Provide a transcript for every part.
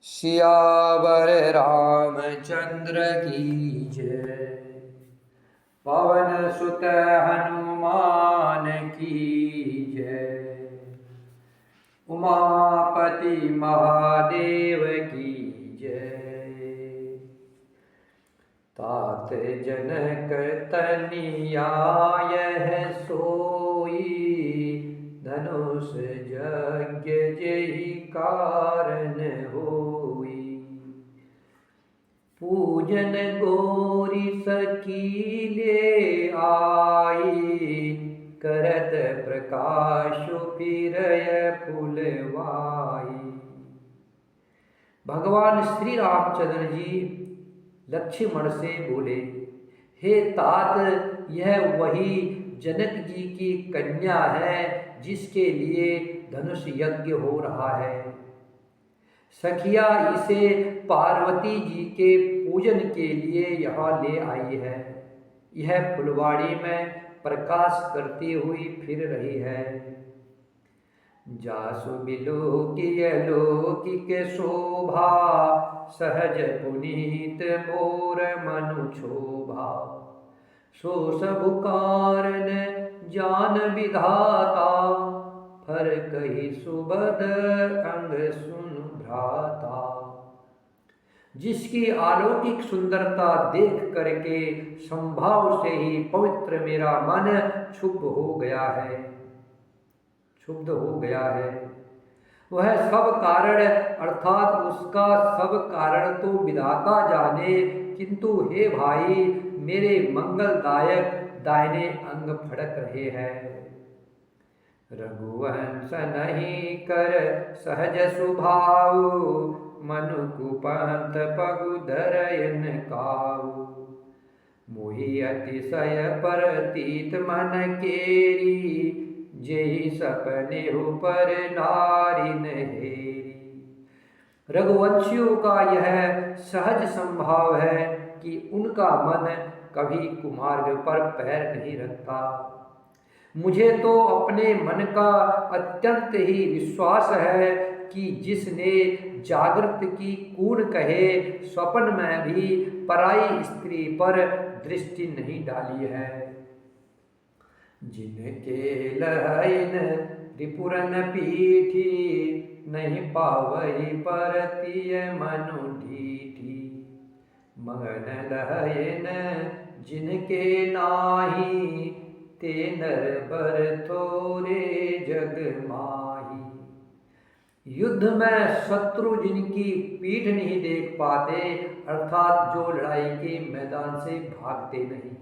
सियावर रामचंद्र की जय। पवन सुत हनुमान की जय। उमापति महादेव की जय। तात जनक तनिया यह सोई, धनुष यज्ञ जेहि कारण होई। पूजन गोरी सकीले आई, करत प्रकाश फिरय फुलवाई। भगवान श्री रामचंद्र जी लक्ष्मण से बोले, हे तात, यह वही जनक जी की कन्या है जिसके लिए धनुष यज्ञ हो रहा है। सखिया इसे पार्वती जी के पूजन के लिए यहाँ ले आई है। यह फुलवाड़ी में प्रकाश करती हुई फिर रही है। जासु बिलोकिक शोभा, सहज पुनीत मोर मनु क्षोभा। सो सब कारण जान विधाता, फर कही सुबद अंग सुन भ्राता। जिसकी अलौकिक सुंदरता देख करके संभाव से ही पवित्र मेरा मन क्षुब्ध हो गया है। वह सब कारण अर्थात उसका सब कारण तो विधाता जाने, किंतु हे भाई, मेरे मंगलदायक दाहिने अंग फड़क रहे हैं। रघुवंश नहीं कर सहज स्वभाव, मनु कुपंथ पगु धरयन काऊ। मोहि अतिशय परतीत मन केरी, जेहि सपने पर नारी हेरी। रघुवंशियों का यह सहज संभाव है कि उनका मन कभी कुमार्ग पर पैर नहीं रखता। मुझे तो अपने मन का अत्यंत ही विश्वास है कि जिसने जागृत की कूड़ कहे स्वप्न में भी पराई स्त्री पर दृष्टि नहीं डाली है। जिनके लहइन त्रिपुरन पीठी, नहीं पावई परतीय मनु ढीठी। मगन लहइन जिनके नाही, ते नर बर थोरे जग माही। युद्ध में शत्रु जिनकी पीठ नहीं देख पाते, अर्थात जो लड़ाई के मैदान से भागते नहीं।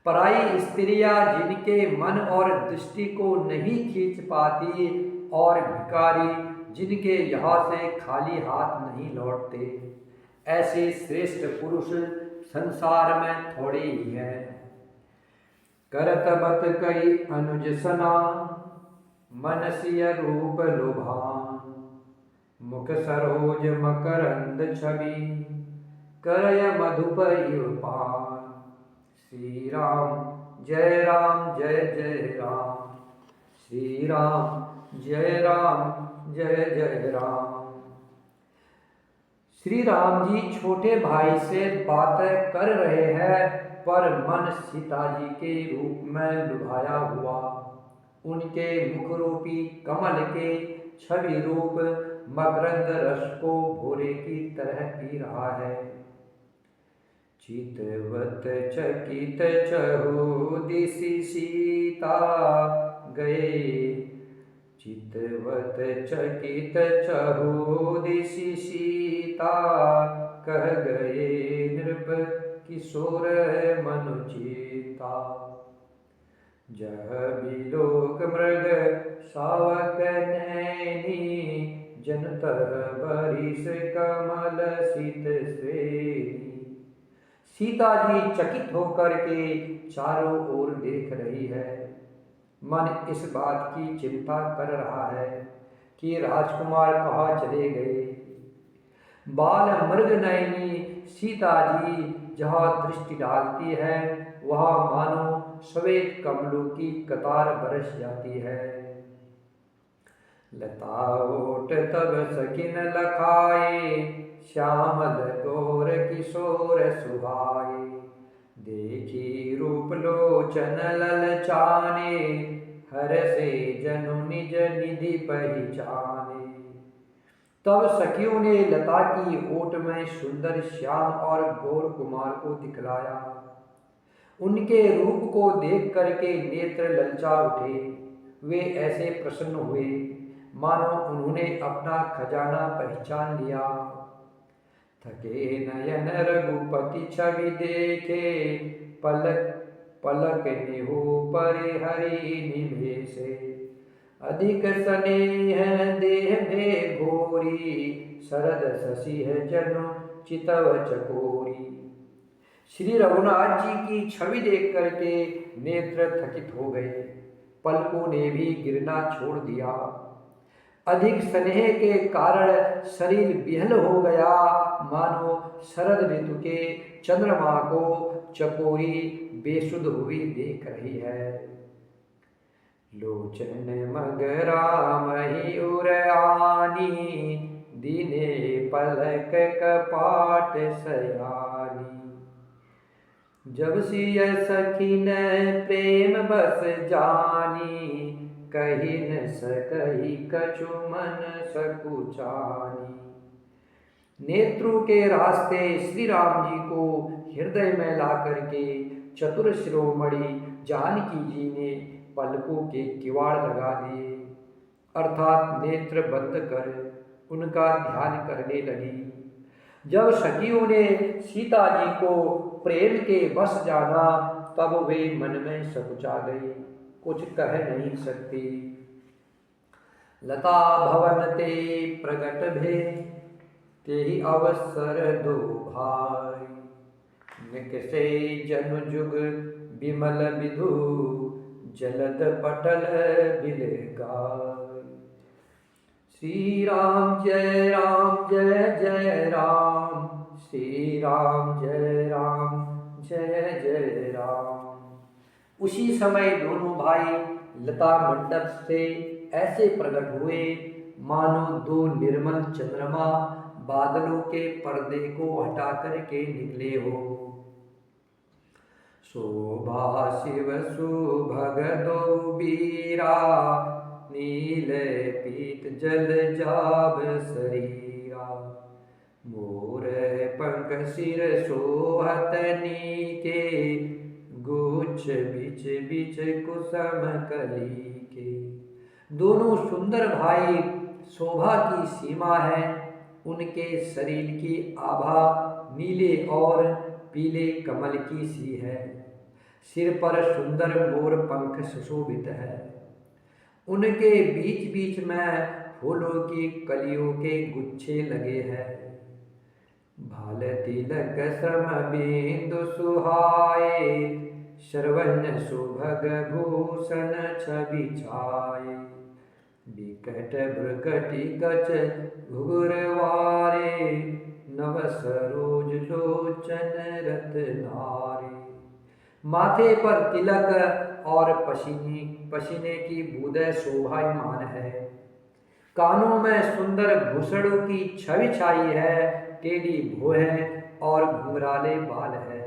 पराई स्त्रियां जिनके मन और दृष्टि को नहीं खींच पाती, और भिखारी जिनके यहाँ से खाली हाथ नहीं लौटते, ऐसे श्रेष्ठ पुरुष संसार में थोड़े ही हैं। करत बत कई अनुज सना, मनसिय रूप लुभान। मुख सरोज मकरंद छवि, करय मधुप पान। श्री राम जय जय राम, श्री राम जय जय राम। श्री राम जी छोटे भाई से बातें कर रहे हैं, पर मन सीता जी के रूप में लुभाया हुआ उनके मुख रूपी कमल के छवि रूप मकरंद रस को भोरे की तरह पी रहा है। चितवत चकित चहु दिशि सीता गए, चितवत चकित चहु दिशि सीता, कह गए नृप किशोर मनुचेता। जह बिलोक मृग शावक नैनी, जनतर बरिस कमल सित श्रेणी। सीता जी चकित होकर के चारों ओर देख रही है। मन इस बात की चिंता कर रहा है कि राजकुमार कहाँ चले गए। बाल मृग नयनी सीता जी जहाँ दृष्टि डालती है, वहाँ मानो श्वेत कमलों की कतार बरस जाती है। लता ओट तब सकिन लखाए, श्यामल गौर किशोर सुहाए। देखी रूप लोचन ललचाने, हर से जनु निज निधि पहचाने। तब सखियों ने लता की ओट में सुंदर श्याम और गौर कुमार को दिखलाया। उनके रूप को देख करके नेत्र ललचा उठे। वे ऐसे प्रसन्न हुए मानो उन्होंने अपना खजाना पहचान लिया। थके नयन रघुपति छवि देखे, पलक पलक निहो परिहरि निभेसे। अधिक स्नेह देह भे घोरी, शरद शशि है जनु चितव चकोरी। श्री रघुनाथ जी की छवि देख करके नेत्र थकित हो गए, पलकों ने भी गिरना छोड़ दिया। अधिक स्नेह के कारण शरीर विहल हो गया, मानो शरद ऋतु के चंद्रमा को चकोरी बेसुध हुई देख रही है। लोचन मगरा मही उर आनी, दीने पलक कपाट सयानी। जब सिय सखिन प्रेम बस जानी, कही न सकही कछु मन सकुचानी। नेत्रों के रास्ते श्री राम जी को हृदय में ला करके चतुर शिरोमणि जानकी जी ने पलकों के किवाड़ लगा दिए, अर्थात नेत्र बंद कर उनका ध्यान करने लगी। जब सखियों ने सीता जी को प्रेम के बस जाना, तब वे मन में सकुचा गई, कुछ कह नहीं सकती। लता भवन ते प्रगट भे, तेहि अवसर दो भाई। निकसे जनु जुग विमल विधु, जलद पटल बिल गाय। श्री राम जय जय राम, श्री राम जय जय राम। उसी समय दोनों भाई लता मंडप से ऐसे प्रकट हुए मानो दो निर्मल चंद्रमा बादलों के पर्दे को हटा करके निकले हो। शोभा शिव सुभग दो बीरा, नील पीत जल जाब शरीरा। मोर पंख सिर सोहत नीके, गुच्छ बिच बिच कुसम कली के। दोनों सुंदर भाई शोभा की सीमा है, उनके शरीर की आभा नीले और पीले कमल की सी है। सिर पर सुंदर मोर पंख सुशोभित है, उनके बीच बीच में फूलों की कलियों के गुच्छे लगे हैं। भाल तिलक सम बिंदु सुहाए, श्रवण सुभग भूषण छवि छाए। विकट भ्रकटि गच घुघुरवारे, नव सरोज लोचन रत्नारे। माथे पर तिलक और पसीने की बूंदें शोभायमान है। कानों में सुंदर भूषणों की छवि छाई है, टेढ़ी भौहें और घुंघराले बाल है।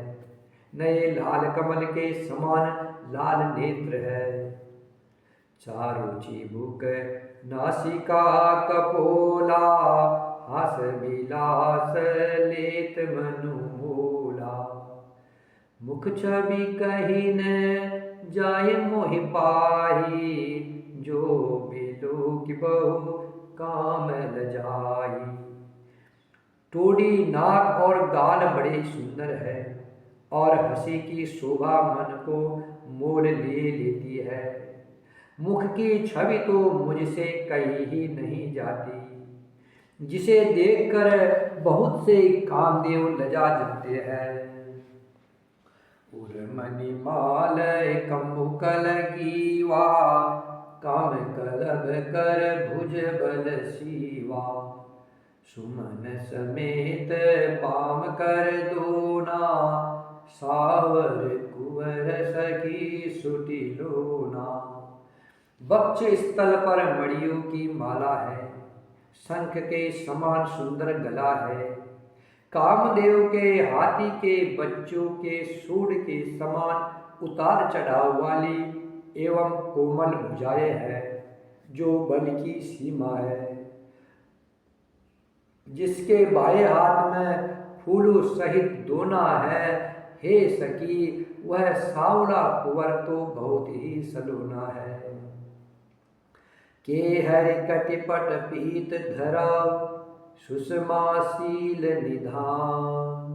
नए लाल कमल के समान लाल नेत्र है। चारु चिबुक नासिका कपोला, हास विलास लेत मनु मोला। मुख छवि कही न जाय मोहि पाही, जो बिलो की बहु काम लजाई। टोड़ी नाक और गाल बड़े सुंदर है, और हंसी की शोभा मन को मोल ले लेती है। मुख की छवि तो मुझसे कही ही नहीं जाती, जिसे देखकर बहुत से कामदेव लजा जाते हैं। उर्मणि माल कमुकल कीवा, काम कलब कर भुज बल सीवा। सुमन समेत पाम कर दोना, सावर कुंवर सखी सुटी लोना। वक्ष स्थल पर मणियों की माला है, शंख के समान सुंदर गला है। कामदेव के हाथी के बच्चों के सूंड के समान उतार चढ़ाव वाली एवं कोमल भुजाएं है, जो बल की सीमा है। जिसके बाएं हाथ में फूलों सहित दोना है, हे सखी वह सांवला कुंवर तो बहुत ही सलोना है। के हरि कटिपट पीत धरा, सुषमाशील निधान।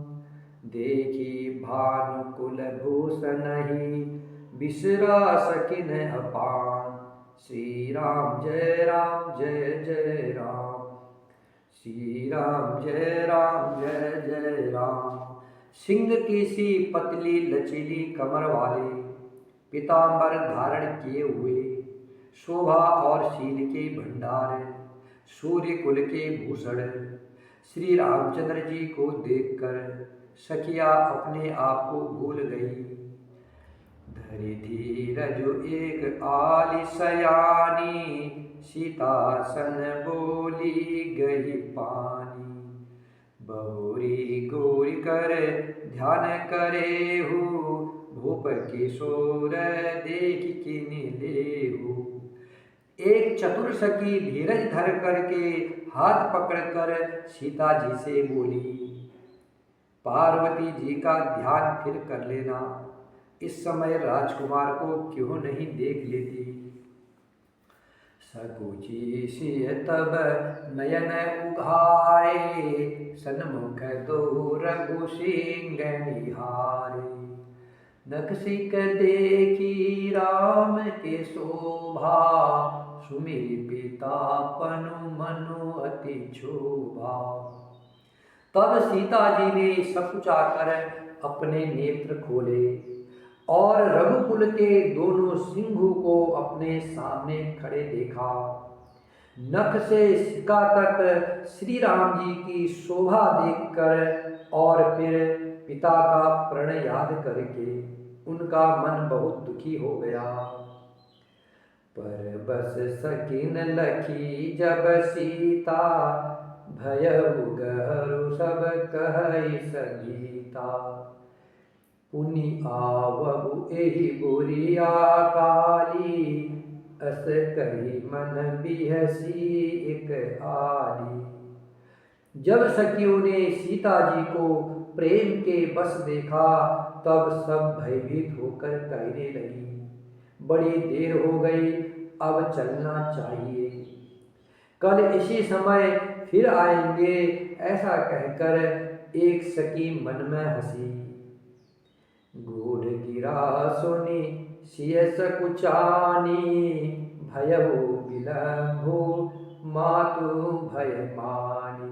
देखी भानुकुल भूषण ही, बिसरा सकिन अपान। श्री राम जय जय राम, श्री राम जय जय राम। सिंह की सी पतली लचीली कमर वाले, पीतांबर धारण किए हुए, शोभा और शील के भंडार, सूर्य कुल के भूषण श्री रामचंद्र जी को देखकर सखिया अपने आप को भूल गई। धरि धीरज एक आली सयानी, सीतासन बोली गई पानी। बहुरी गौरी कर ध्यान करे हो, भूप किशोर देख किन लेहु। एक चतुर सखी धीरज धर करके हाथ पकड़कर सीता जी से बोली, पार्वती जी का ध्यान फिर कर लेना, इस समय राजकुमार को क्यों नहीं देख लेती। सकुची सिय तब नयन उघारे, सन्मुख दो रघु सिंह निहारे। नखसिक देखी राम के शोभा, सुमिरि पिता पनु मनु अति क्षोभा। तब सीता जी ने सकुचाकर अपने नेत्र खोले और रघुकुल के दोनों सिंहों को अपने सामने खड़े देखा। नख से सिका तक श्री राम जी की शोभा देखकर और फिर पिता का प्रण याद करके उनका मन बहुत दुखी हो गया। पर बस सकिन लखी जब सीता, भयउ गहरु सब कहई सगीता। पुनि आवहु एहि बुरिया काली, अस कही मन बिहसी एक आली। जब सखियों ने सीता जी को प्रेम के बस देखा, तब सब भयभीत होकर कहने लगी, बड़ी देर हो गई, अब चलना चाहिए, कल इसी समय फिर आएंगे। ऐसा कहकर एक सखी मन में हंसी। गूढ़ गिरा सुनी सिय सकुचानी, भयउ विलंभु मातु भय मानी।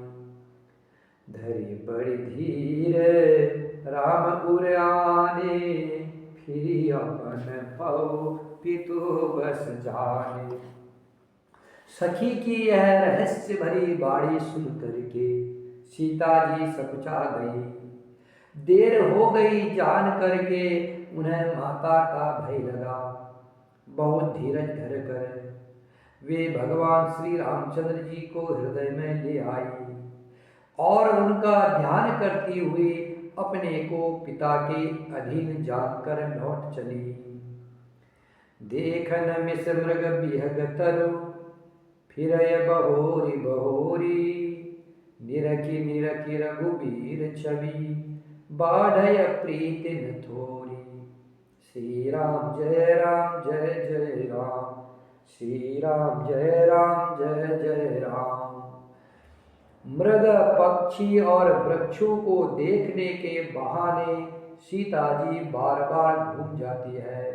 धरि बड़ी धीर राम उराने, फिरी अपन पौ पितु बस जाने। सखी की यह रहस्य भरी बाणी सुन करके सीता जी सकुचा गई। देर हो गई जान करके उन्हें माता का भय लगा। बहुत धीरज धर कर वे भगवान श्री रामचंद्र जी को हृदय में ले आई और उनका ध्यान करती हुई अपने को पिता के अधीन जानकर लौट चली। देखन मिस मृग बिहग तरु, फिरय बहोरी बहोरी। निरखी निरखी रघुबीर छवि, बाढ़य प्रीति न थोरी। श्री राम जय राम, श्री राम जय जय राम। मृग पक्षी और वृक्षों को देखने के बहाने सीता जी बार बार घूम जाती है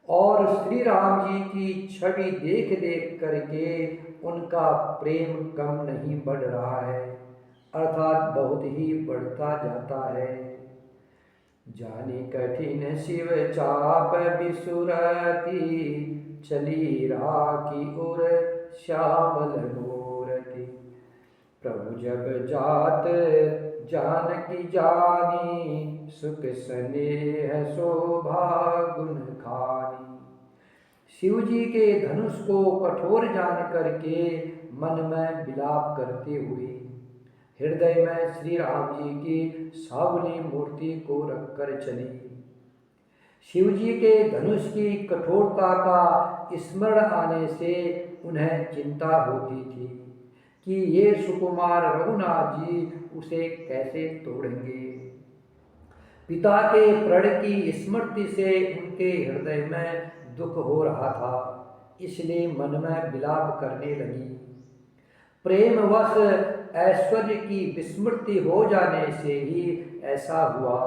और श्री राम जी की छवि देख देख करके उनका प्रेम कम नहीं बढ़ रहा है, अर्थात बहुत ही बढ़ता जाता है। जानी कठिन शिव चाप बिसुरती, चली राखी उर श्यामल मूरति। प्रभु जब जात जानकी जानी, सुख स्नेह शोभा गुण खानी। शिव जी के धनुष को कठोर जान करके मन में विलाप करते हुए हृदय में श्री राम जी की सावली मूर्ति को रखकर चली। शिव जी के धनुष की कठोरता का स्मरण आने से उन्हें चिंता होती थी कि ये सुकुमार रघुनाथ जी उसे कैसे तोड़ेंगे। पिता के प्रण की स्मृति से उनके हृदय में दुख हो रहा था, इसलिए मन में विलाप करने लगी। प्रेमवश ऐश्वर्य की विस्मृति हो जाने से ही ऐसा हुआ।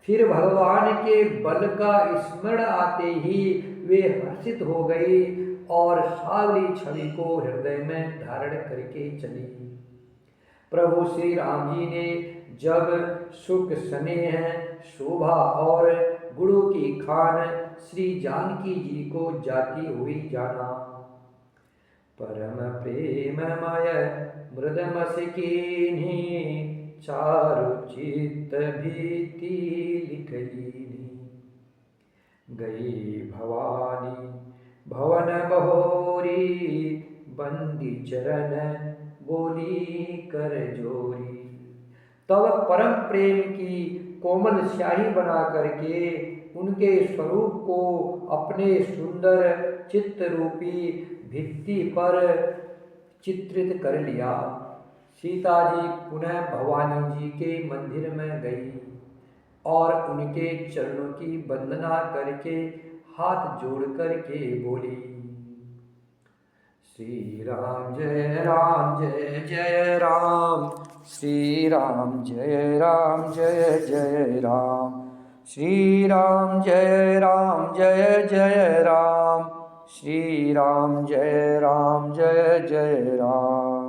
फिर भगवान के बल का स्मरण आते ही वे हर्षित हो गई और सावली छवि को हृदय में धारण करके चली। प्रभु श्री राम जी ने जब सुख स्नेह शोभा और गुणों की खान श्री जानकी जी को जाती हुई जाना। परम प्रेममय मृदमसिकीनि चारु चित्त भीति लिख लीनी। गई भवानी भवन बहोरी बंदी चरण बोली कर जोरी। तब परम प्रेम की कोमल स्याही बना करके उनके स्वरूप को अपने सुंदर चित्त रूपी भित्ति पर चित्रित कर लिया। सीता जी पुनः भवानी जी के मंदिर में गई और उनके चरणों की वंदना करके हाथ जोड़ करके बोली, श्री राम जय जय राम, श्री राम जय जय राम, श्री राम जय जय राम, श्री राम जय जय राम।